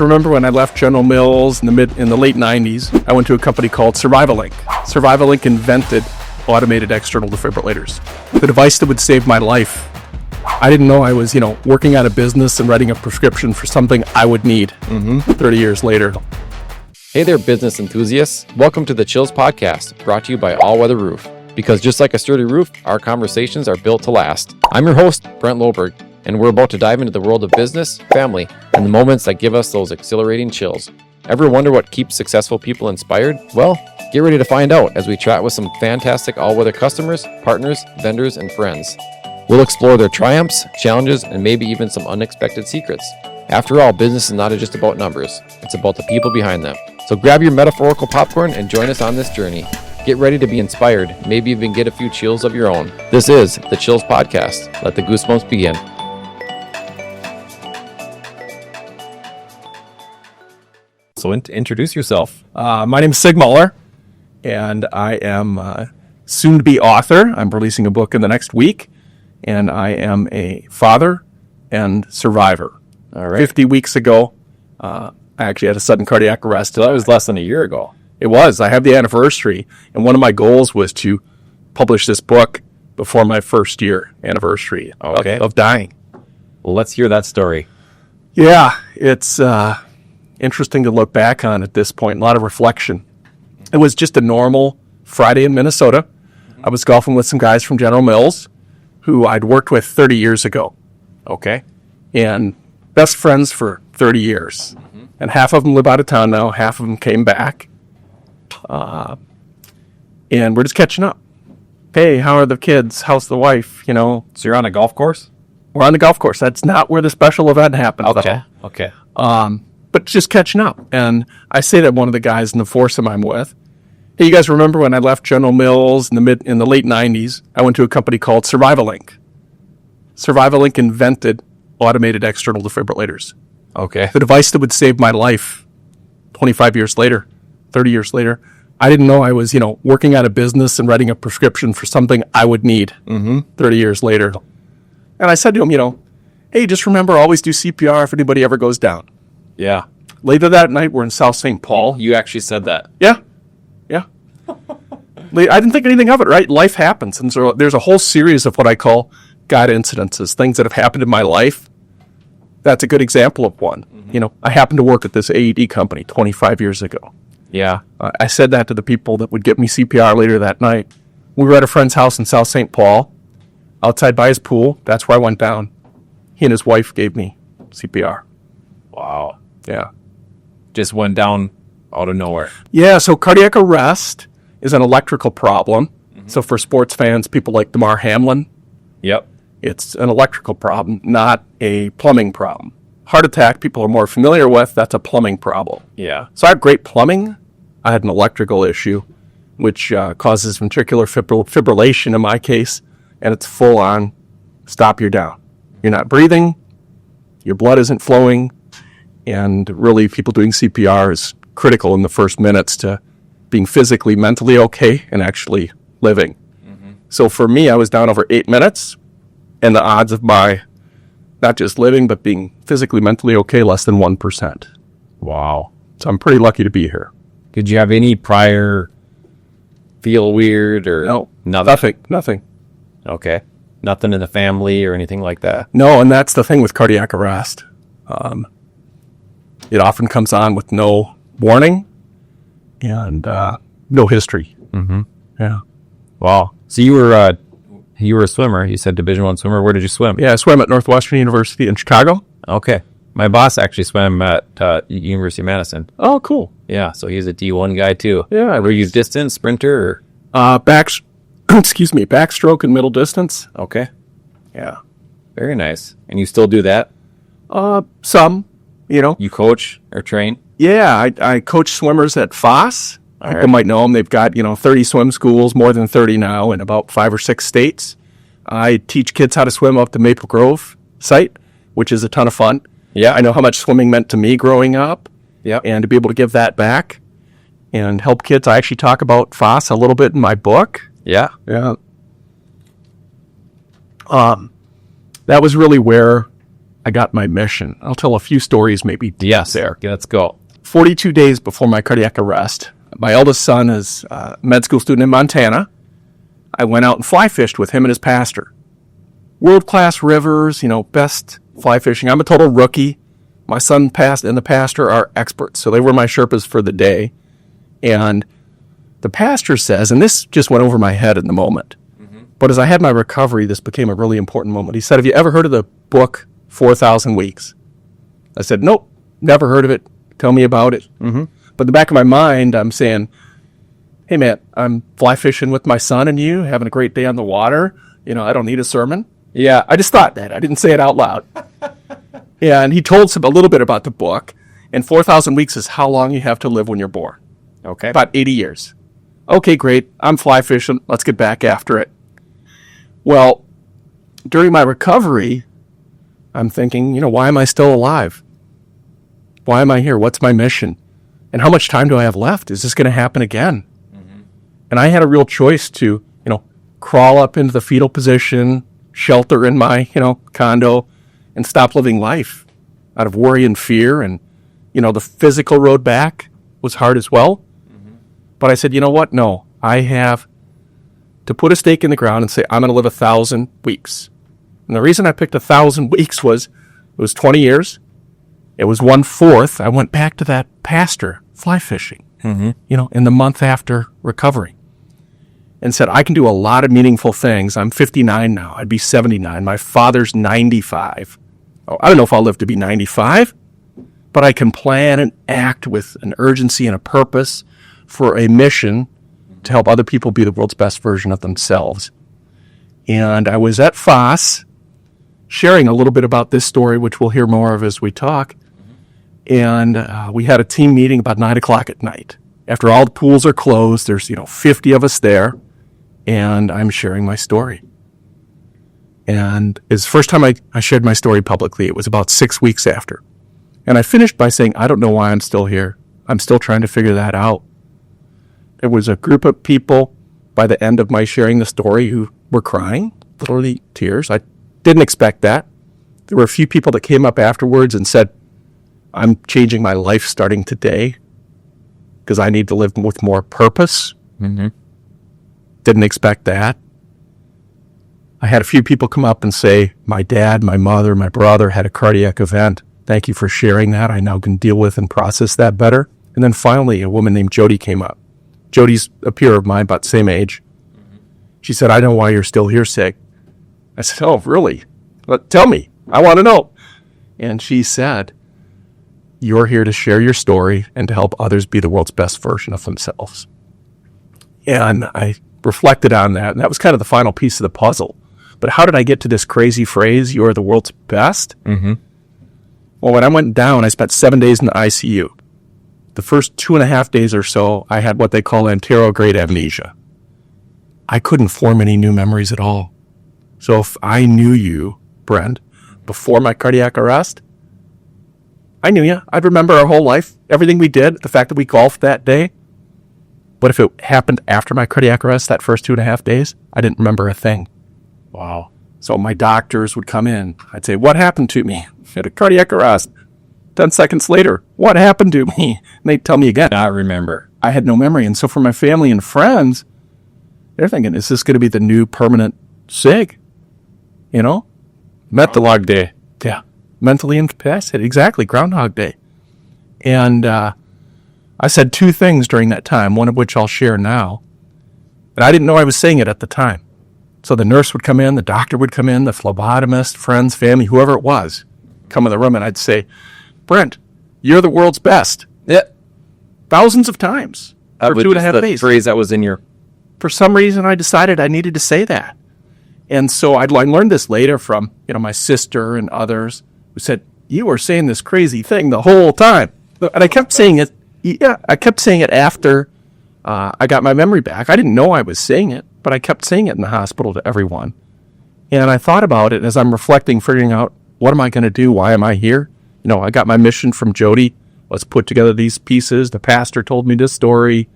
Remember when I left General Mills in the late 90s, I went to a company called Survivalink. Survivalink invented automated external defibrillators, the device that would save my life. I didn't know I was, working out a business and writing a prescription for something I would need 30 years later. Hey there, business enthusiasts. Welcome to the Chills Podcast, brought to you by Allweather Roof. Because just like a sturdy roof, our conversations are built to last. I'm your host, Brent Loberg, and we're about to dive into the world of business, family, and the moments that give us those exhilarating chills. Ever wonder what keeps successful people inspired? Well, get ready to find out as we chat with some fantastic all-weather customers, partners, vendors, and friends. We'll explore their triumphs, challenges, and maybe even some unexpected secrets. After all, business is not just about numbers. It's about the people behind them. So grab your metaphorical popcorn and join us on this journey. Get ready to be inspired, maybe even get a few chills of your own. This is the Chills Podcast. Let the goosebumps begin. So introduce yourself. My name is Sig Muller, and I am soon-to-be author. I'm releasing a book in the next week, and I am a father and survivor. All right. 50 weeks ago, I actually had a sudden cardiac arrest. So that was less than a year ago. It was. I have the anniversary, and one of my goals was to publish this book before my first year anniversary of dying. Well, let's hear that story. Yeah, it's interesting to look back on at this point. A lot of reflection. It was just a normal Friday in Minnesota. I was golfing with some guys from General Mills who I'd worked with 30 years ago. Okay. And best friends for 30 years. And half of them live out of town now. Half of them came back. And we're just catching up. Hey, how are the kids? How's the wife? So you're on a golf course? We're on the golf course. That's not where the special event happens. Okay. But just catching up. And I say to one of the guys in the foursome I'm with, hey, you guys remember when I left General Mills in the late 90s, I went to a company called Survivalink. Survivalink invented automated external defibrillators. Okay. The device that would save my life 25 years later, 30 years later. I didn't know I was, working out a business and writing a prescription for something I would need 30 years later. And I said to him, hey, just remember, always do CPR if anybody ever goes down. Yeah. Later that night, we're in South St. Paul. You actually said that. Yeah. I didn't think anything of it, right? Life happens. And so there's a whole series of what I call God incidences, things that have happened in my life. That's a good example of one. I happened to work at this AED company 25 years ago. Yeah. I said that to the people that would get me CPR later that night. We were at a friend's house in South St. Paul, outside by his pool. That's where I went down. He and his wife gave me CPR. Wow. Yeah. Just went down out of nowhere. Yeah, so cardiac arrest is an electrical problem. So for sports fans, people like Damar Hamlin, Yep. it's an electrical problem, not a plumbing problem. Heart attack, people are more familiar with, that's a plumbing problem. Yeah. So I have great plumbing. I had an electrical issue, which causes ventricular fibrillation in my case, and it's full on stop, you're down. You're not breathing, your blood isn't flowing, and really people doing CPR is critical in the first minutes to being physically, mentally okay and actually living. So for me, I was down over 8 minutes, and the odds of my not just living, but being physically, mentally okay, less than 1%. Wow. So I'm pretty lucky to be here. Did you have any prior feel weird or No, nothing? nothing. Okay. Nothing in the family or anything like that? No, and that's the thing with cardiac arrest. It often comes on with no warning and no history. Yeah. Wow. So you were a swimmer. You said Division I swimmer. Where did you swim? Yeah, I swam at Northwestern University in Chicago. Okay. My boss actually swam at University of Madison. Oh, cool. Yeah, so he's a D1 guy too. Yeah. Were you distance, sprinter, backstroke and middle distance. or? Okay. Yeah. Very nice. And you still do that? Some, You coach or train? Yeah, I coach swimmers at Foss. All People right. might know them. They've got, 30 swim schools, more than 30 now, in about 5 or 6 states. I teach kids how to swim up the Maple Grove site, which is a ton of fun. Yeah. I know how much swimming meant to me growing up, Yep. and to be able to give that back and help kids. I actually talk about Foss a little bit in my book. Yeah. Yeah. That was really where I got my mission. I'll tell a few stories maybe Yes. there. Yeah, let's go. 42 days before my cardiac arrest, my eldest son is a med school student in Montana. I went out and fly fished with him and his pastor. World-class rivers, best fly fishing. I'm a total rookie. My son and the pastor are experts, so they were my Sherpas for the day. And the pastor says, and this just went over my head in the moment, but as I had my recovery, this became a really important moment. He said, have you ever heard of the book 4,000 Weeks? I said, nope, never heard of it. Tell me about it. But in the back of my mind, I'm saying, hey, man, I'm fly fishing with my son and you, having a great day on the water. I don't need a sermon. Yeah, I just thought that. I didn't say it out loud. Yeah, and he told a little bit about the book. And 4,000 weeks is how long you have to live when you're born. Okay. About 80 years. Okay, great. I'm fly fishing. Let's get back after it. Well, during my recovery, I'm thinking, why am I still alive? Why am I here? What's my mission? And how much time do I have left? Is this going to happen again? And I had a real choice to, crawl up into the fetal position, shelter in my, condo, and stop living life out of worry and fear. And, the physical road back was hard as well. But I said, you know what? No, I have to put a stake in the ground and say, I'm going to live 1,000 weeks. And the reason I picked 1,000 weeks was it was 20 years. It was 1/4. I went back to that pastor fly fishing, in the month after recovering, and said, I can do a lot of meaningful things. I'm 59 now. I'd be 79. My father's 95. Oh, I don't know if I'll live to be 95, but I can plan and act with an urgency and a purpose for a mission to help other people be the world's best version of themselves. And I was at Foss sharing a little bit about this story, which we'll hear more of as we talk. And we had a team meeting about 9 o'clock at night. After all the pools are closed, there's 50 of us there, and I'm sharing my story. And it's the first time I shared my story publicly. It was about 6 weeks after. And I finished by saying, I don't know why I'm still here. I'm still trying to figure that out. There was a group of people by the end of my sharing the story who were crying, literally tears. I didn't expect that. There were a few people that came up afterwards and said, I'm changing my life starting today because I need to live with more purpose. Didn't expect that. I had a few people come up and say, my dad, my mother, my brother had a cardiac event. Thank you for sharing that. I now can deal with and process that better. And then finally, a woman named Jody came up. Jody's a peer of mine, about the same age. She said, I know why you're still here, Sig. I said, oh, really? But tell me. I want to know. And she said, you're here to share your story and to help others be the world's best version of themselves. And I reflected on that, and that was kind of the final piece of the puzzle. But how did I get to this crazy phrase, you're the world's best? Well, when I went down, I spent 7 days in the ICU. The first 2.5 days or so, I had what they call anterograde amnesia. I couldn't form any new memories at all. So if I knew you, Brent, before my cardiac arrest, I knew you. I'd remember our whole life, everything we did, the fact that we golfed that day. But if it happened after my cardiac arrest, that first 2.5 days, I didn't remember a thing. Wow. So my doctors would come in. I'd say, what happened to me? I had a cardiac arrest. 10 seconds later, what happened to me? And they'd tell me again. Not remember. I had no memory. And so for my family and friends, they're thinking, is this going to be the new permanent Sig? Groundhog Day. Yeah. Mentally incapacitated. Exactly. Groundhog Day. And I said 2 things during that time, one of which I'll share now. And I didn't know I was saying it at the time. So the nurse would come in, the doctor would come in, the phlebotomist, friends, family, whoever it was, come in the room, and I'd say, Brent, you're the world's best. Yeah. Thousands of times for 2.5 days. Phrase that was in your... For some reason, I decided I needed to say that. And so I learned this later from, my sister and others who said, you were saying this crazy thing the whole time. And I kept saying it. Yeah, I kept saying it after I got my memory back. I didn't know I was saying it, but I kept saying it in the hospital to everyone. And I thought about it as I'm reflecting, figuring out, what am I going to do? Why am I here? I got my mission from Jody. Let's put together these pieces. The pastor told me this story.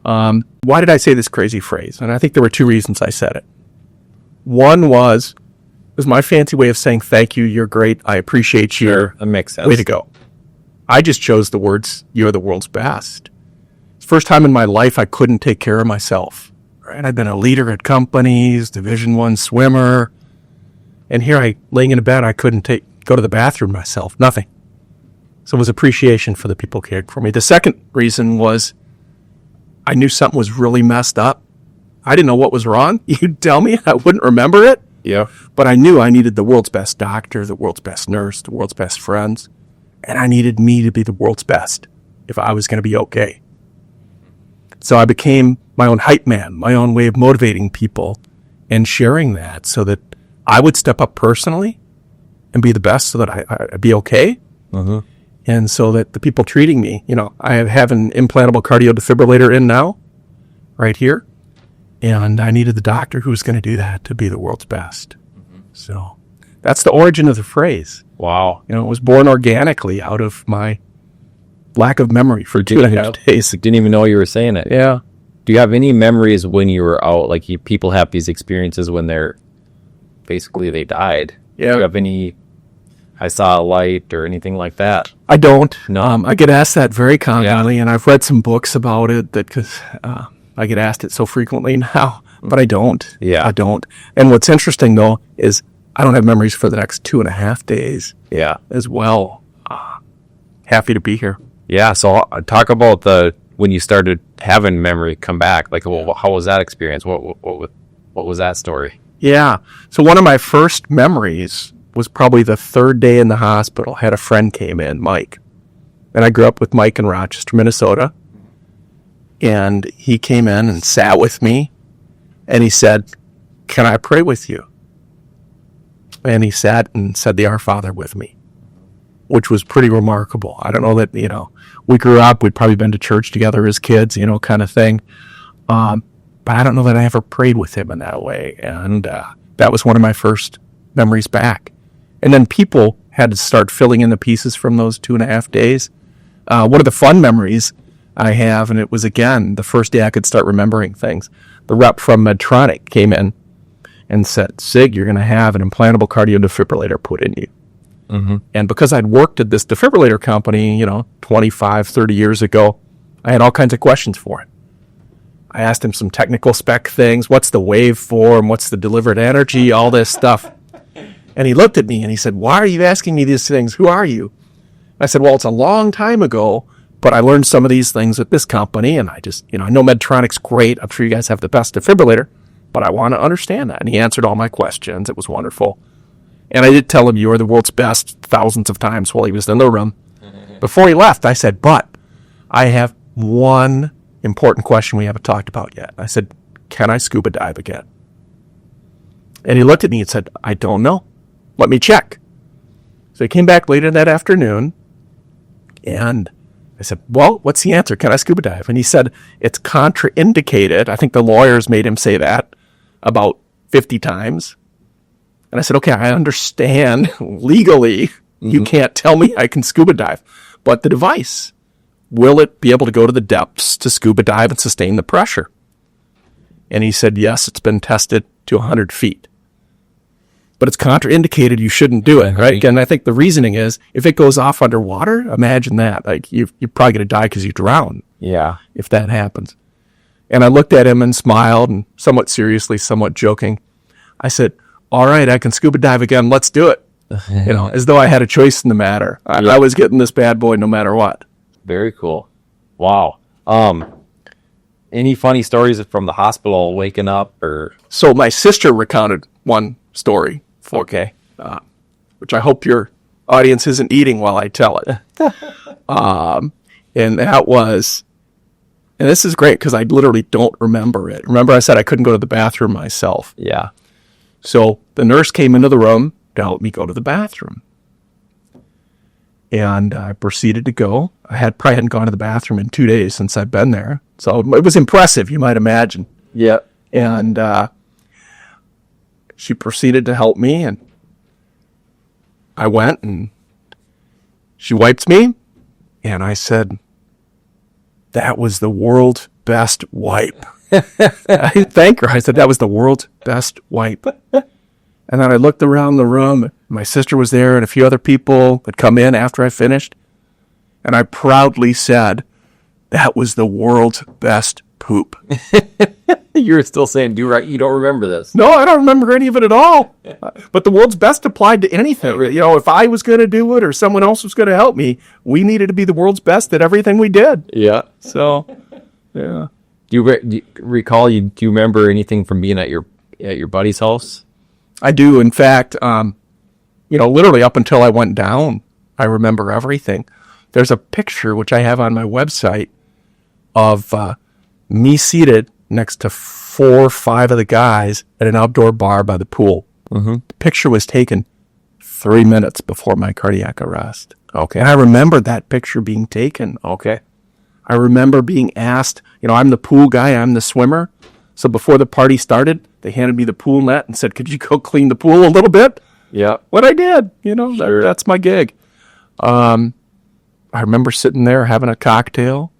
Why did I say this crazy phrase? And I think there were 2 reasons I said it. One was It was my fancy way of saying thank you, you're great, I appreciate you. Sure, that makes sense. Way to go. I just chose the words, you're the world's best. It's the first time in my life I couldn't take care of myself. Right? I'd been a leader at companies, Division I swimmer, and here laying in a bed, I couldn't go to the bathroom myself, nothing. So it was appreciation for the people who cared for me. The second reason was I knew something was really messed up. I didn't know what was wrong. You'd tell me, I wouldn't remember it. Yeah. But I knew I needed the world's best doctor, the world's best nurse, the world's best friends. And I needed me to be the world's best if I was going to be okay. So I became my own hype man, my own way of motivating people and sharing that so that I would step up personally and be the best so that I'd be okay. Uh-huh. And so that the people treating me, I have an implantable cardio defibrillator in now, right here. And I needed the doctor who was going to do that to be the world's best. Mm-hmm. So that's the origin of the phrase. Wow. It was born organically out of my lack of memory for 2.5 days. Didn't even know you were saying it. Yeah. Do you have any memories when you were out? Like people have these experiences when they died. Yeah. Do you have any, I saw a light or anything like that? I don't. No. I get asked that very commonly, and I've read some books about it because I get asked it so frequently now, but I don't. Yeah. I don't. And what's interesting, though, is I don't have memories for the next 2.5 days. Yeah. As well. Happy to be here. Yeah. So talk about when you started having memory come back. Like, well, how was that experience? What was that story? Yeah. So one of my first memories was probably the third day in the hospital. I had a friend came in, Mike. And I grew up with Mike in Rochester, Minnesota. And he came in and sat with me. And he said, "Can I pray with you?" And he sat and said the Our Father with me, which was pretty remarkable. I don't know that, we grew up, we'd probably been to church together as kids, kind of thing. But I don't know that I ever prayed with him in that way. And that was one of my first memories back. And then people had to start filling in the pieces from those 2.5 days. One of the fun memories I have, and it was, again, the first day I could start remembering things. The rep from Medtronic came in and said, "Sig, you're going to have an implantable cardio defibrillator put in you." Mm-hmm. And because I'd worked at this defibrillator company, 25, 30 years ago, I had all kinds of questions for him. I asked him some technical spec things. What's the waveform? What's the delivered energy? All this stuff. And he looked at me and he said, "Why are you asking me these things? Who are you?" I said, "Well, it's a long time ago, but I learned some of these things at this company, and I just, I know Medtronic's great. I'm sure you guys have the best defibrillator, but I want to understand that." And he answered all my questions. It was wonderful. And I did tell him, "You are the world's best," thousands of times while he was in the room. Before he left, I said, "But I have one important question we haven't talked about yet." I said, "Can I scuba dive again?" And he looked at me and said, "I don't know. Let me check." So he came back later that afternoon, and I said, "Well, what's the answer? Can I scuba dive?" And he said, "It's contraindicated." I think the lawyers made him say that about 50 times. And I said, "Okay, I understand legally you can't tell me I can scuba dive, but the device, will it be able to go to the depths to scuba dive and sustain the pressure?" And he said, "Yes, it's been tested to 100 feet. But it's contraindicated, you shouldn't do it," right? And I think the reasoning is, if it goes off underwater, imagine that. Like, you're probably going to die because you drown. Yeah. If that happens. And I looked at him and smiled, and somewhat seriously, somewhat joking, I said, "All right, I can scuba dive again. Let's do it." As though I had a choice in the matter. I was getting this bad boy no matter what. Very cool. Wow. Any funny stories from the hospital waking up or? So my sister recounted one story. Okay. Which I hope your audience isn't eating while I tell it. And that was, and this is great because I literally don't remember it. Remember I said I couldn't go to the bathroom myself. Yeah. So the nurse came into the room to help me go to the bathroom. And I proceeded to go. I probably hadn't gone to the bathroom in 2 days since I've been there. So it was impressive, you might imagine. Yeah. And she proceeded to help me, and I went, and she wiped me, and I said, "That was the world's best wipe." I thanked her. I said, "That was the world's best wipe." And then I looked around the room. My sister was there and a few other people had come in after I finished. And I proudly said, that was the world's best poop. You're still saying, you don't remember this. No, I don't remember any of it at all. But the world's best applied to anything. You know, if I was going to do it or someone else was going to help me, we needed to be the world's best at everything we did. Yeah. So, yeah. Do you recall? Do you remember anything from being at your buddy's house? I do. In fact, literally up until I went down, I remember everything. There's a picture, which I have on my website, of me seated next to 4 or 5 of the guys at an outdoor bar by the pool. Mm-hmm. The picture was taken 3 minutes before my cardiac arrest. Okay. And I remember that picture being taken. Okay. I remember being asked, I'm the pool guy, I'm the swimmer. So before the party started, they handed me the pool net and said, could you go clean the pool a little bit? Yeah. What I did, sure. That's my gig. I remember sitting there having a cocktail,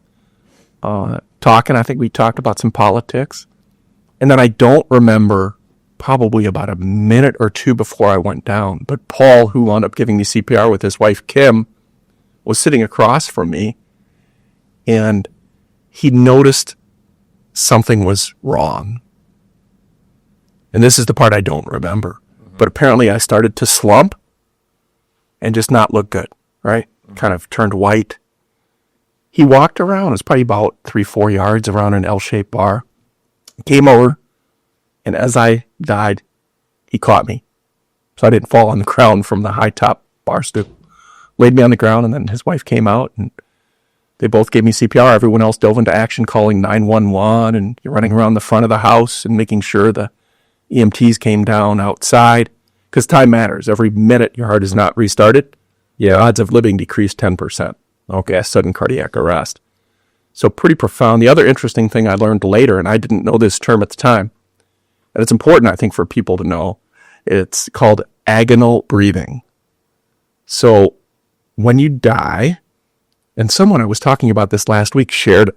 talking. I think we talked about some politics. And then I don't remember, probably about a minute or two before I went down, but Paul, who wound up giving me CPR with his wife, Kim, was sitting across from me, and he noticed something was wrong. And this is the part I don't remember. Mm-hmm. But apparently I started to slump and just not look good, right? Mm-hmm. Kind of turned white. He walked around. It was probably about 3-4 yards around an L-shaped bar. Came over, and as I died, he caught me. So I didn't fall on the ground from the high top bar stool. Laid me on the ground, and then his wife came out, and they both gave me CPR. Everyone else dove into action, calling 911, and you're running around the front of the house and making sure the EMTs came down outside, because time matters. Every minute your heart is not restarted, odds of living decrease 10%. Okay, sudden cardiac arrest. So pretty profound. The other interesting thing I learned later, and I didn't know this term at the time, and it's important, I think, for people to know, it's called agonal breathing. So when you die, and someone I was talking about this last week shared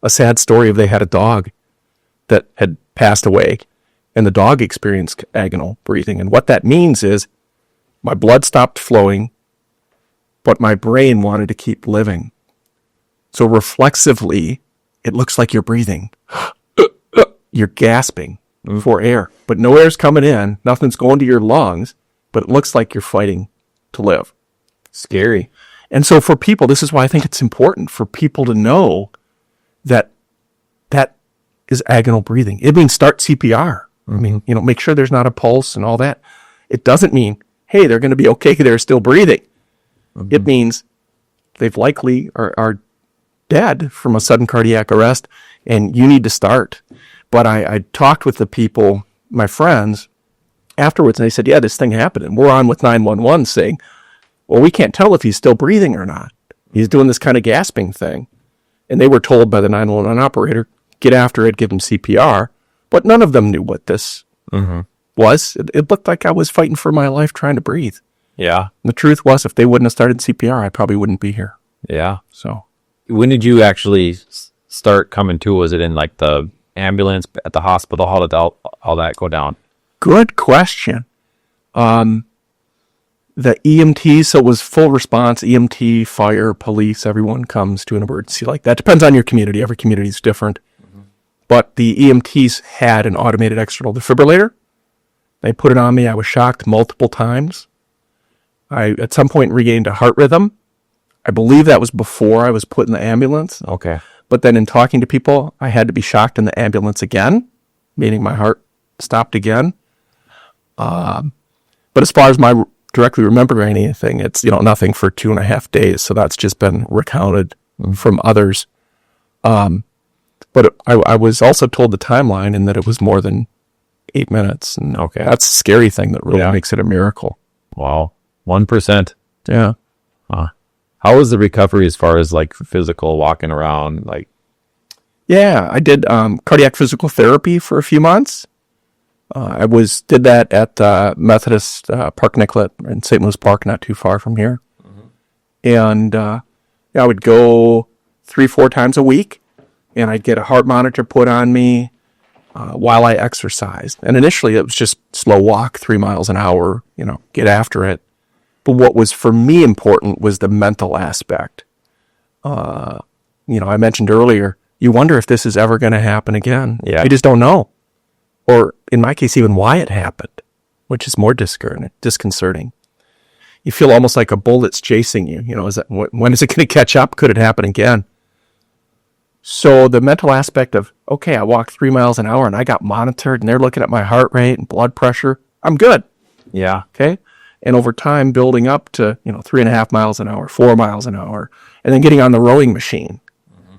a sad story of they had a dog that had passed away, and the dog experienced agonal breathing. And what that means is my blood stopped flowing, but my brain wanted to keep living. So reflexively, it looks like you're breathing. You're gasping for air, but no air's coming in. Nothing's going to your lungs, but it looks like you're fighting to live. Scary. And so for people, this is why I think it's important for people to know that that is agonal breathing. It means start CPR. I mean, make sure there's not a pulse and all that. It doesn't mean, hey, they're going to be okay, they're still breathing. Mm-hmm. It means they've likely are dead from a sudden cardiac arrest, and you need to start. But I talked with the people, my friends, afterwards, and they said, yeah, this thing happened. And we're on with 911 saying, well, we can't tell if he's still breathing or not. He's doing this kind of gasping thing. And they were told by the 911 operator, get after it, give him CPR. But none of them knew what this was. It looked like I was fighting for my life trying to breathe. Yeah. And the truth was, if they wouldn't have started CPR, I probably wouldn't be here. Yeah. So when did you actually start coming to? Was it in like the ambulance at the hospital? How did all that go down? Good question. The EMT, so it was full response, EMT, fire, police, everyone comes to an emergency like that. Depends on your community. Every community is different. Mm-hmm. But the EMTs had an automated external defibrillator. They put it on me. I was shocked multiple times. I, at some point, regained a heart rhythm. I believe that was before I was put in the ambulance. Okay. But then in talking to people, I had to be shocked in the ambulance again, meaning my heart stopped again. But as far as my directly remembering anything, it's nothing for 2.5 days. So that's just been recounted from others. But I was also told the timeline and that it was more than 8 minutes. And okay, that's a scary thing that really makes it a miracle. Wow, 1%. Yeah. How was the recovery as far as like physical walking around? Like, yeah, I did cardiac physical therapy for a few months. I did that at Methodist Park Nicollet in St. Louis Park, not too far from here. Mm-hmm. And I would go 3-4 times a week, and I'd get a heart monitor put on me, while I exercised. And initially it was just slow walk, 3 miles an hour, get after it. But what was for me important was the mental aspect. I mentioned earlier, you wonder if this is ever going to happen again. Yeah. You just don't know. Or in my case, even why it happened, which is more disconcerting. You feel almost like a bullet's chasing you. When is it going to catch up? Could it happen again? So the mental aspect of, okay, I walked 3 miles an hour and I got monitored and they're looking at my heart rate and blood pressure. I'm good. Yeah. Okay. And over time, building up to, 3.5 miles an hour, 4 miles an hour, and then getting on the rowing machine,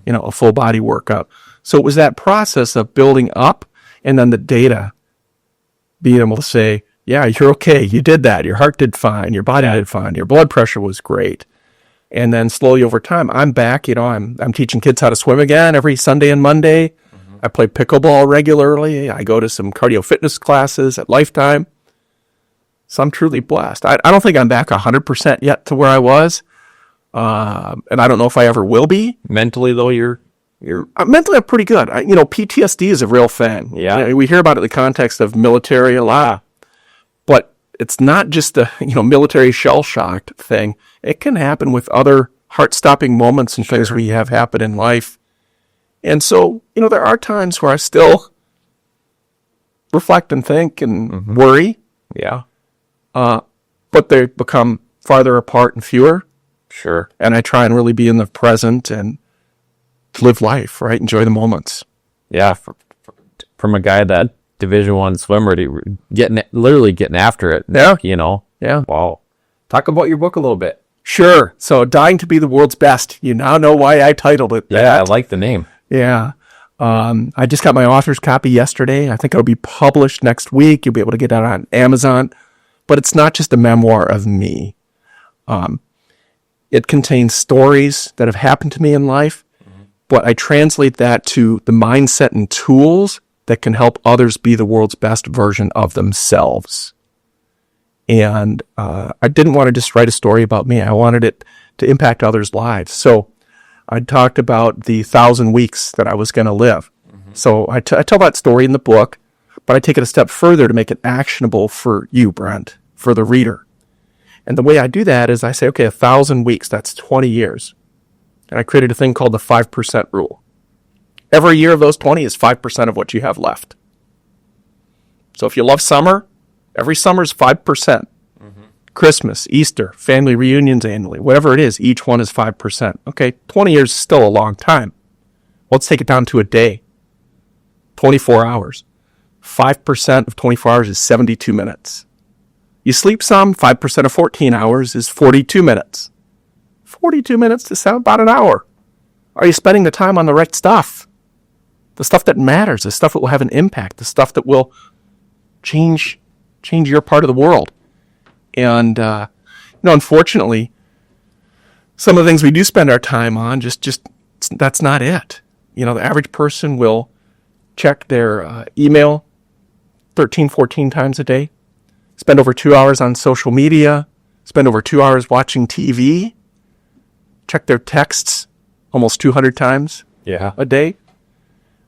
a full body workout. So it was that process of building up and then the data being able to say, yeah, you're okay. You did that. Your heart did fine. Your body did fine. Your blood pressure was great. And then slowly over time, I'm back. I'm teaching kids how to swim again every Sunday and Monday. I play pickleball regularly. I go to some cardio fitness classes at Lifetime. So I'm truly blessed. I don't think I'm back 100% yet to where I was. And I don't know if I ever will be. Mentally, though, you're mentally, I'm pretty good. PTSD is a real thing. Yeah. We hear about it in the context of military a lot. But it's not just a military shell-shocked thing. It can happen with other heart-stopping moments and things we have happen in life. And so, there are times where I still reflect and think and worry. Yeah. But they become farther apart and fewer. Sure. And I try and really be in the present and live life, right? Enjoy the moments. Yeah. From a guy that Division I swimmer to literally getting after it. Yeah. Yeah. Wow. Talk about your book a little bit. Sure. So Dying to be the World's Best. You now know why I titled it that. Yeah, I like the name. Yeah. I just got my author's copy yesterday. I think it'll be published next week. You'll be able to get it on Amazon. But it's not just a memoir of me. It contains stories that have happened to me in life, but I translate that to the mindset and tools that can help others be the world's best version of themselves. And I didn't want to just write a story about me. I wanted it to impact others' lives. So I talked about the 1,000 weeks that I was going to live. So I tell that story in the book, but I take it a step further to make it actionable for you, Brent, for the reader. And the way I do that is I say, okay, 1,000 weeks, that's 20 years. And I created a thing called the 5% rule. Every year of those 20 is 5% of what you have left. So if you love summer, every summer is 5%. Christmas, Easter, family reunions annually, whatever it is, each one is 5%. Okay, 20 years is still a long time. Let's take it down to a day. 24 hours. 5% of 24 hours is 72 minutes. You sleep some, 5% of 14 hours is 42 minutes. 42 minutes to sound about an hour. Are you spending the time on the right stuff? The stuff that matters, the stuff that will have an impact, the stuff that will change your part of the world. And, unfortunately, some of the things we do spend our time on, just that's not it. The average person will check their email 13, 14 times a day, spend over 2 hours on social media, spend over 2 hours watching TV, check their texts almost 200 times a day.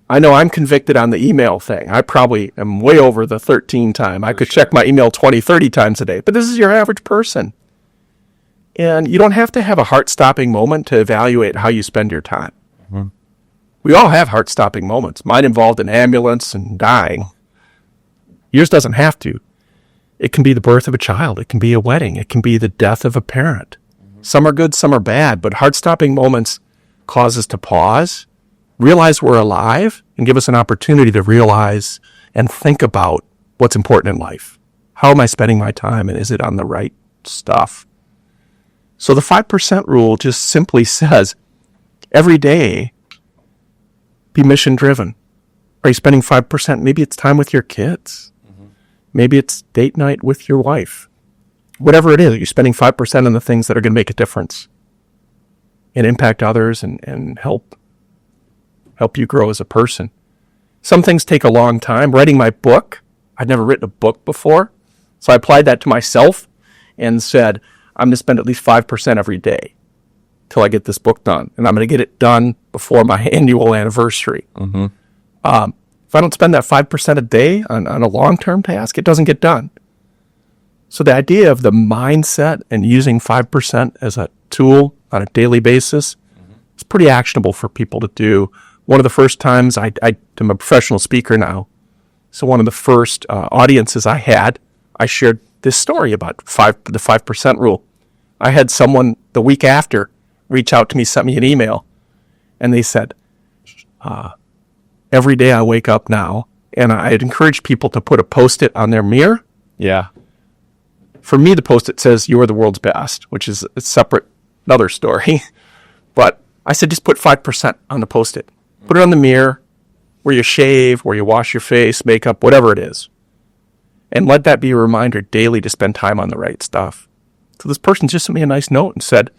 I know I'm convicted on the email thing. I probably am way over the 13 time. I could check my email 20, 30 times a day. But this is your average person. And you don't have to have a heart-stopping moment to evaluate how you spend your time. We all have heart-stopping moments. Mine involved an ambulance and dying. Yours doesn't have to. It can be the birth of a child. It can be a wedding. It can be the death of a parent. Some are good, some are bad. But heart-stopping moments cause us to pause, realize we're alive, and give us an opportunity to realize and think about what's important in life. How am I spending my time, and is it on the right stuff? So the 5% rule just simply says, every day, be mission-driven. Are you spending 5%? Maybe it's time with your kids. Maybe it's date night with your wife. Whatever it is, you're spending 5% on the things that are going to make a difference and impact others and help you grow as a person. Some things take a long time. Writing my book, I'd never written a book before. So I applied that to myself and said, I'm going to spend at least 5% every day till I get this book done. And I'm going to get it done before my annual anniversary. If I don't spend that 5% a day on a long-term task, it doesn't get done. So the idea of the mindset and using 5% as a tool on a daily basis is pretty actionable for people to do. One of the first times I'm a professional speaker now. So one of the first audiences I had, I shared this story about the 5% rule. I had someone the week after reach out to me, sent me an email, and they said, every day I wake up now, and I'd encourage people to put a Post-it on their mirror. Yeah. For me, the Post-it says, "You are the world's best," which is a separate, another story. But I said, just put 5% on the Post-it. Put it on the mirror, where you shave, where you wash your face, makeup, whatever it is. And let that be a reminder daily to spend time on the right stuff. So this person just sent me a nice note and said,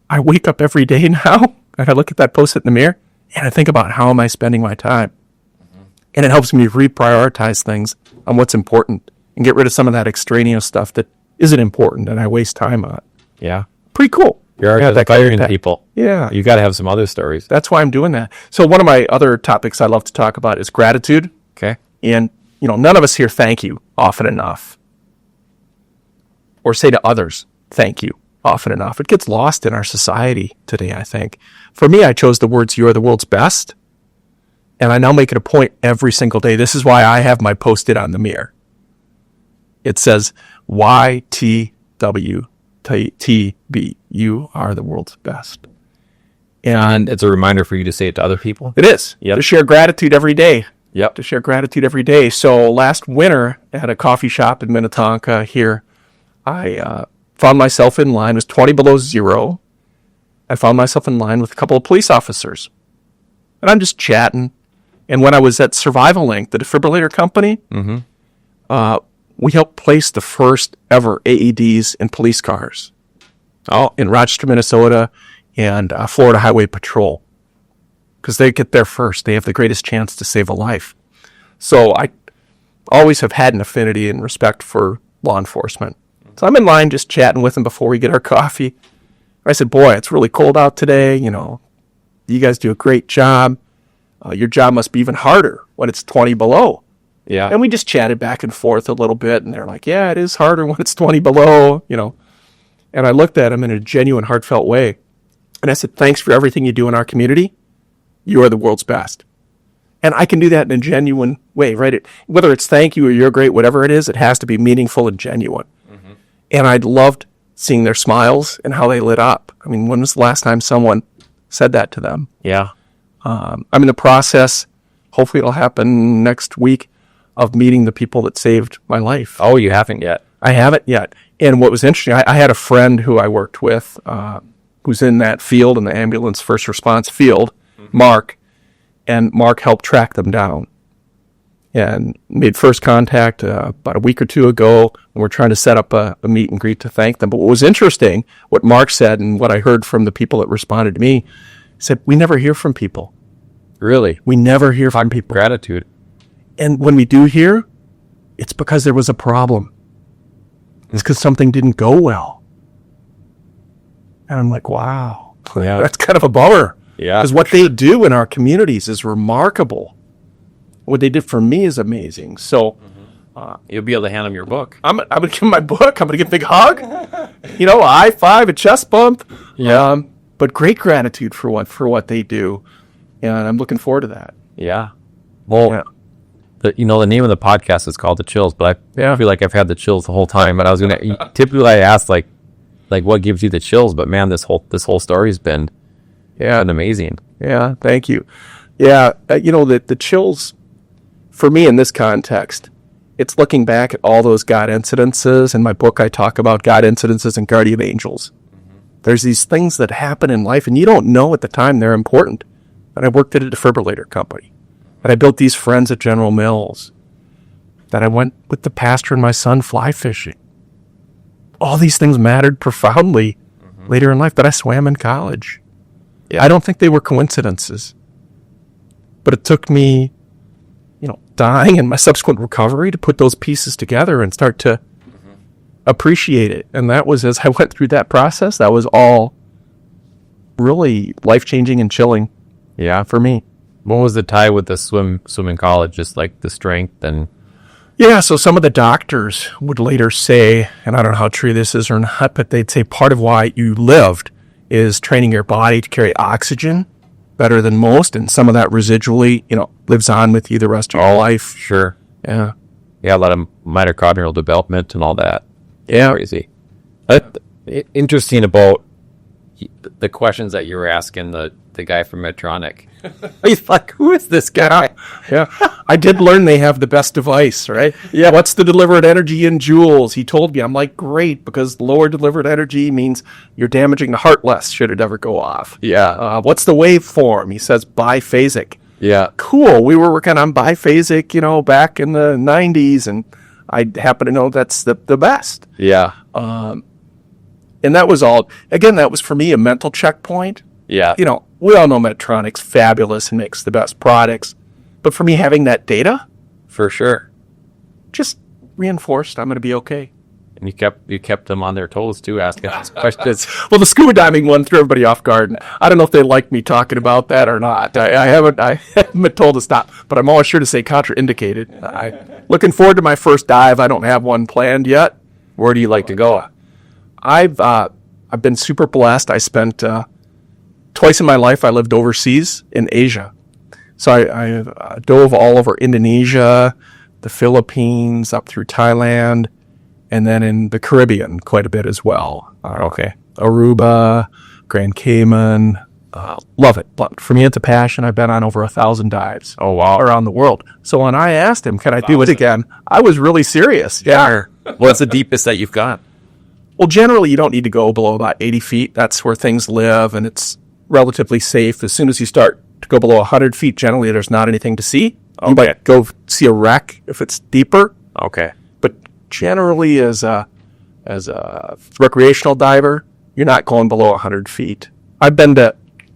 I wake up every day now, and I look at that Post-it in the mirror, and I think about how am I spending my time. And it helps me reprioritize things on what's important and get rid of some of that extraneous stuff that isn't important and I waste time on. Yeah. Pretty cool. You're inspiring people. Yeah. You got to have some other stories. That's why I'm doing that. So one of my other topics I love to talk about is gratitude. Okay. And, none of us hear thank you often enough. Or say to others, thank you often enough. It gets lost in our society today, I think. For me, I chose the words, "You are the world's best." And I now make it a point every single day. This is why I have my Post-it on the mirror. It says, YTWTB. You are the world's best. And it's a reminder for you to say it to other people. It is. Yep. To share gratitude every day. Yep. To share gratitude every day. So last winter at a coffee shop in Minnetonka here, I found myself in line. It was 20 below zero. I found myself in line with a couple of police officers. And I'm just chatting. And when I was at Survival Link, the defibrillator company, we helped place the first ever AEDs in police cars. In Rochester, Minnesota, and Florida Highway Patrol. Because they get there first. They have the greatest chance to save a life. So I always have had an affinity and respect for law enforcement. So I'm in line just chatting with them before we get our coffee. I said, boy, it's really cold out today. You guys do a great job. Your job must be even harder when it's 20 below. Yeah. And we just chatted back and forth a little bit. And they're like, yeah, it is harder when it's 20 below, And I looked at them in a genuine, heartfelt way. And I said, thanks for everything you do in our community. You are the world's best. And I can do that in a genuine way, right? Whether it's thank you or you're great, whatever it is, it has to be meaningful and genuine. Mm-hmm. And I loved seeing their smiles and how they lit up. I mean, when was the last time someone said that to them? Yeah. I'm in the process, hopefully it'll happen next week, of meeting the people that saved my life. Oh, you haven't yet? I haven't yet. And what was interesting, I had a friend who I worked with who's in that field, in the ambulance first response field, Mark, and Mark helped track them down and made first contact about a week or two ago, and we're trying to set up a meet and greet to thank them. But what was interesting, what Mark said and what I heard from the people that responded to me, said, we never hear from people. Really? We never hear from people. Gratitude. And when we do hear, it's because there was a problem. It's because something didn't go well. And I'm like, wow, that's kind of a bummer. Yeah. Because what they do in our communities is remarkable. What they did for me is amazing. So you'll be able to hand them your book. I'm going to give them my book. I'm going to give a big hug. A high five, a chest bump. Yeah. But great gratitude for what they do. And I'm looking forward to that. Yeah. Well, the name of the podcast is called The Chills, but I feel like I've had the chills the whole time. But I was going to, typically I ask like what gives you the chills? But man, this whole story's been amazing. Yeah. Thank you. Yeah. The chills for me in this context, it's looking back at all those God incidences. In my book, I talk about God incidences and guardian angels. Mm-hmm. There's these things that happen in life and you don't know at the time they're important. And I worked at a defibrillator company. That I built these friends at General Mills. That I went with the pastor and my son fly fishing. All these things mattered profoundly later in life. That I swam in college. Yeah. I don't think they were coincidences. But it took me, dying and my subsequent recovery to put those pieces together and start to appreciate it. And that was, as I went through that process, that was all really life-changing and chilling. Yeah, for me. What was the tie with the swimming college? Just like the strength and Yeah, so some of the doctors would later say, and I don't know how true this is or not, but they'd say part of why you lived is training your body to carry oxygen better than most, and some of that residually, lives on with you the rest of your life. sure. Yeah. Yeah, a lot of mitochondrial development and all that. Yeah. Crazy. Interesting about the questions that you were asking the guy from Medtronic. He's like, who is this guy? Yeah. I did learn they have the best device, right? Yeah. What's the delivered energy in joules? He told me. I'm like, great, because lower delivered energy means you're damaging the heart less should it ever go off. Yeah. What's the waveform? He says biphasic. Yeah. Cool. We were working on biphasic, back in the 90s, and I happen to know that's the best. Yeah. And that was all, again, that was for me a mental checkpoint. Yeah. We all know Medtronic's fabulous and makes the best products. But for me, having that data For sure. just reinforced I'm going to be okay. And you kept them on their toes too, asking those questions. Well, the scuba diving one threw everybody off guard. I don't know if they like me talking about that or not. I haven't been told to stop, but I'm always sure to say contraindicated. Looking forward to my first dive. I don't have one planned yet. Where do you like to go? I've been super blessed. I spent twice in my life. I lived overseas in Asia, so I dove all over Indonesia, the Philippines, up through Thailand, and then in the Caribbean quite a bit as well. Okay. Aruba, Grand Cayman. Love it. For me, it's a passion. I've been on over 1,000 dives. Oh, wow. Around the world. So when I asked him, can I do it again? I was really serious. Yeah. What's the deepest that you've gone? Well, generally, you don't need to go below about 80 feet. That's where things live, and it's relatively safe. As soon as you start to go below 100 feet, generally, there's not anything to see. You might go see a wreck if it's deeper. Okay. But generally, as a recreational diver, you're not going below 100 feet. I've been to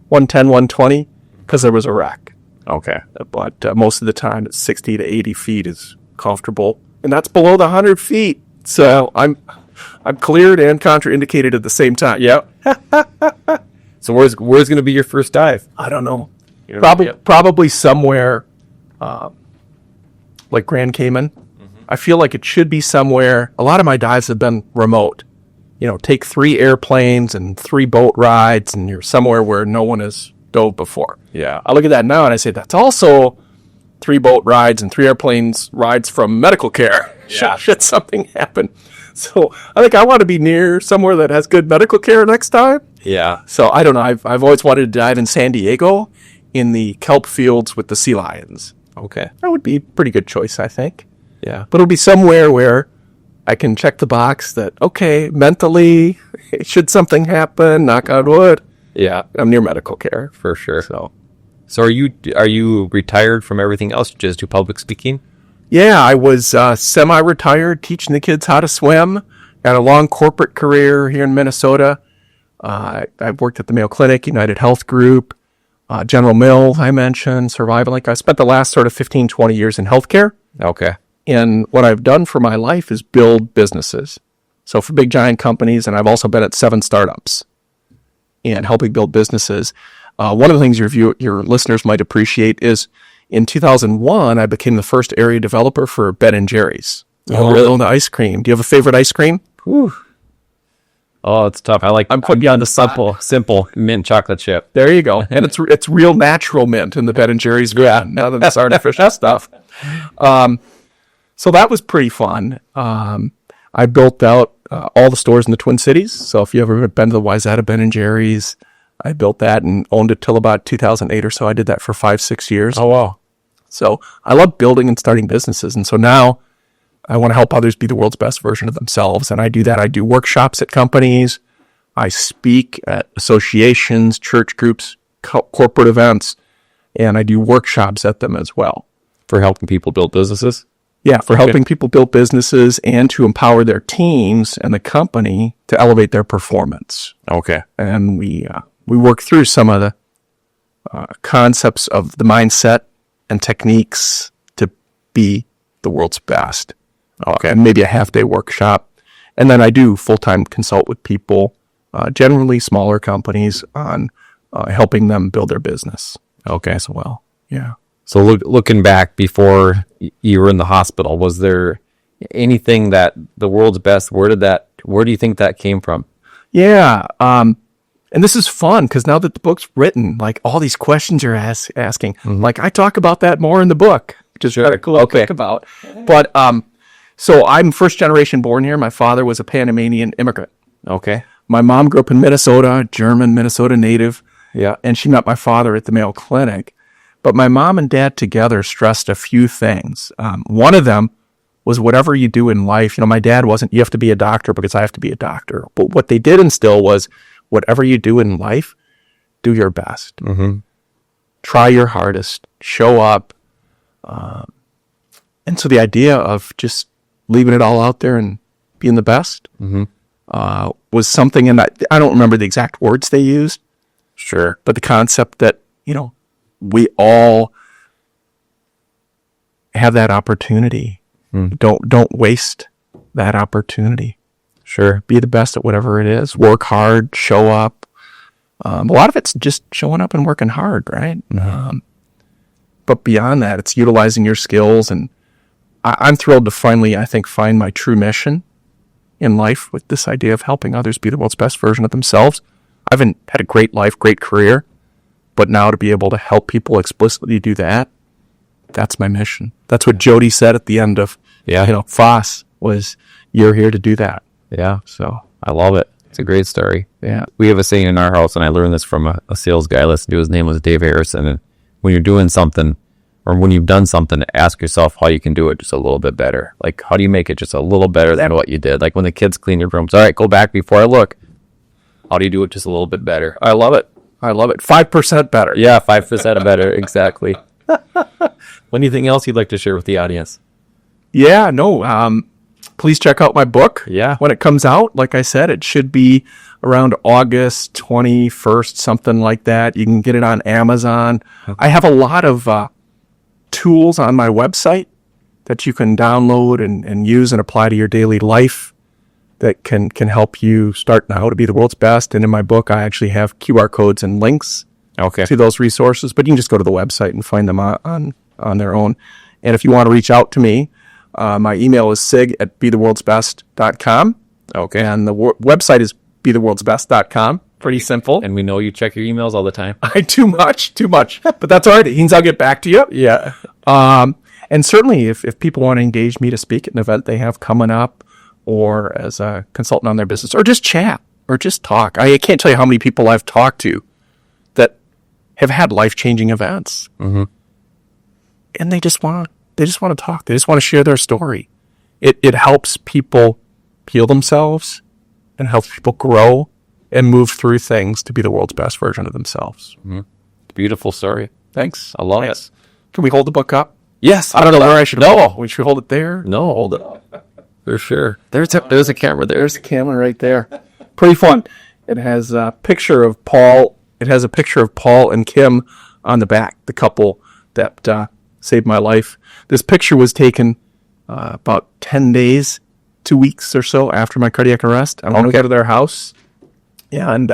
110, 120 because there was a wreck. Okay. But most of the time, it's 60 to 80 feet is comfortable. And that's below the 100 feet. So I'm cleared and contraindicated at the same time. Yep. So where's going to be your first dive? I don't know. You don't know yet? Probably somewhere like Grand Cayman. I feel like it should be somewhere. A lot of my dives have been remote. Take 3 airplanes and 3 boat rides, and you're somewhere where no one has dove before. Yeah. I look at that now and I say, that's also 3 boat rides and 3 airplanes rides from medical care. Yeah. Should something happen. So I think I want to be near somewhere that has good medical care next time. Yeah. So I don't know. I've always wanted to dive in San Diego in the kelp fields with the sea lions. Okay. That would be a pretty good choice, I think. Yeah. But it'll be somewhere where I can check the box that, okay, mentally, should something happen, knock on wood, Yeah. I'm near medical care. For sure. So So are you retired from everything else? Just do public speaking? yeah, I was semi-retired, teaching the kids how to swim. Had a long corporate career here in Minnesota. I've worked at the Mayo Clinic, United Health Group, General Mills, I mentioned, Survival Link. I spent the last sort of 15, 20 years in healthcare. Okay. And what I've done for my life is build businesses. So for big, giant companies, and I've also been at 7 startups and helping build businesses. One of the things your listeners might appreciate is in 2001, I became the first area developer for Ben & Jerry's. Oh, really? The ice cream. Do you have a favorite ice cream? Whew. Oh, it's tough. I'm putting you on the simple mint chocolate chip. There you go. And it's real natural mint in the Ben & Jerry's brand, none of this artificial stuff. So that was pretty fun. I built out all the stores in the Twin Cities. So if you ever been to the Wayzata Ben & Jerry's, I built that and owned it till about 2008 or so. I did that for 5-6 years. Oh, wow. So I love building and starting businesses. And so now I want to help others be the world's best version of themselves. And I do that. I do workshops at companies. I speak at associations, church groups, corporate events, and I do workshops at them as well. For helping people build businesses? Yeah, for helping people build businesses and to empower their teams and the company to elevate their performance. Okay. And we work through some of the concepts of the mindset and techniques to be the world's best. Okay. And maybe a half-day workshop. And then I do full-time consult with people, generally smaller companies, on helping them build their business. Okay. As well. Yeah. So looking back before you were in the hospital, was there anything that the world's best, where do you think that came from? Yeah. And this is fun because now that the book's written, like all these questions you're asking, like I talk about that more in the book, which is kind of cool to think about. But so I'm first generation born here. My father was a Panamanian immigrant. Okay. My mom grew up in Minnesota, German Minnesota native. Yeah. And she met my father at the Mayo Clinic. But my mom and dad together stressed a few things. One of them was whatever you do in life. My dad wasn't, you have to be a doctor because I have to be a doctor. But what they did instill was whatever you do in life, do your best. Mm-hmm. Try your hardest. Show up. And so the idea of just leaving it all out there and being the best was something, and I don't remember the exact words they used. Sure. But the concept that, we all have that opportunity. Don't waste that opportunity. Sure. Be the best at whatever it is. Work hard, show up. A lot of it's just showing up and working hard, right? But beyond that, it's utilizing your skills. And I'm thrilled to finally, I think, find my true mission in life with this idea of helping others be the world's best version of themselves. I haven't had a great life, great career, but now to be able to help people explicitly do that, that's my mission. That's what Jody said at the end of, Foss was, you're here to do that. Yeah. So I love it. It's a great story. Yeah. We have a saying in our house, and I learned this from a sales guy I listened to. His name was Dave Harrison. And when you're doing something, or when you've done something, ask yourself how you can do it just a little bit better. Like, how do you make it just a little better than what you did? Like when the kids clean your rooms. All right, go back before I look. How do you do it just a little bit better? I love it. 5% better. Yeah, 5% better. Exactly. Anything else you'd like to share with the audience? Yeah, no. Please check out my book. Yeah. When it comes out, like I said, it should be around August 21st, something like that. You can get it on Amazon. Okay. I have a lot of tools on my website that you can download and use and apply to your daily life that can help you start now to be the world's best. And in my book, I actually have QR codes and links to those resources, but you can just go to the website and find them on their own. And if you want to reach out to me, my email is sig@betheworldsbest.com. Okay. And the website is betheworldsbest.com. Pretty simple. And we know you check your emails all the time. Too much. But that's all right. It means I'll get back to you. Yeah. And certainly if people want to engage me to speak at an event they have coming up, or as a consultant on their business, or just chat, or just talk. I can't tell you how many people I've talked to that have had life-changing events. Mm-hmm. And they just want to talk. They just want to share their story. It helps people heal themselves and helps people grow and move through things to be the world's best version of themselves. Mm-hmm. Beautiful story. Thanks. I love it. Can we hold the book up? Yes. I don't know where I should hold it. We should hold it there. No, hold it up. For sure. There's a camera there. There's a camera right there. Pretty fun. It has a picture of Paul. It has a picture of Paul and Kim on the back, the couple that saved my life. This picture was taken about 10 days, 2 weeks or so after my cardiac arrest. I went to go to their house. Yeah, and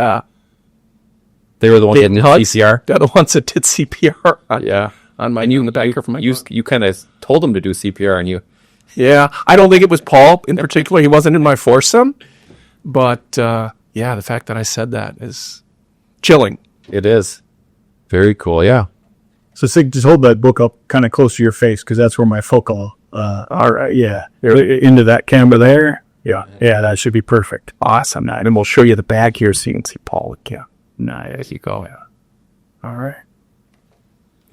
they were the ones that did CPR? They're the ones that did CPR on my knee in the back of my car. You kind of told them to do CPR on you. Yeah, I don't think it was Paul in particular. He wasn't in my foursome. But, the fact that I said that is chilling. It is. Very cool, yeah. So, Sig, just hold that book up kind of close to your face because that's where my focal, all right, yeah, into that camera there. Yeah, that should be perfect. Awesome. Nice. And we'll show you the bag here so you can see Paul and Kim. Nice. There you go. Yeah. All right.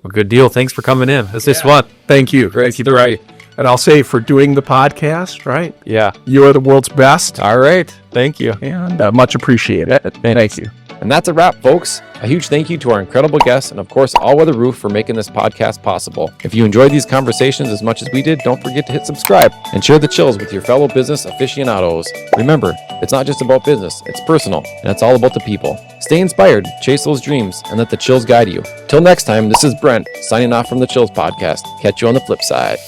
Well, good deal. Thanks for coming in. This is fun. Thank you. Thank you. Right. And I'll say for doing the podcast, right? Yeah. You are the world's best. All right. Thank you. And much appreciated. Thank you. And that's a wrap, folks. A huge thank you to our incredible guests and, of course, Allweather Roof for making this podcast possible. If you enjoyed these conversations as much as we did, don't forget to hit subscribe and share the chills with your fellow business aficionados. Remember, it's not just about business, it's personal, and it's all about the people. Stay inspired, chase those dreams, and let the chills guide you. Till next time, this is Brent, signing off from the Chills Podcast. Catch you on the flip side.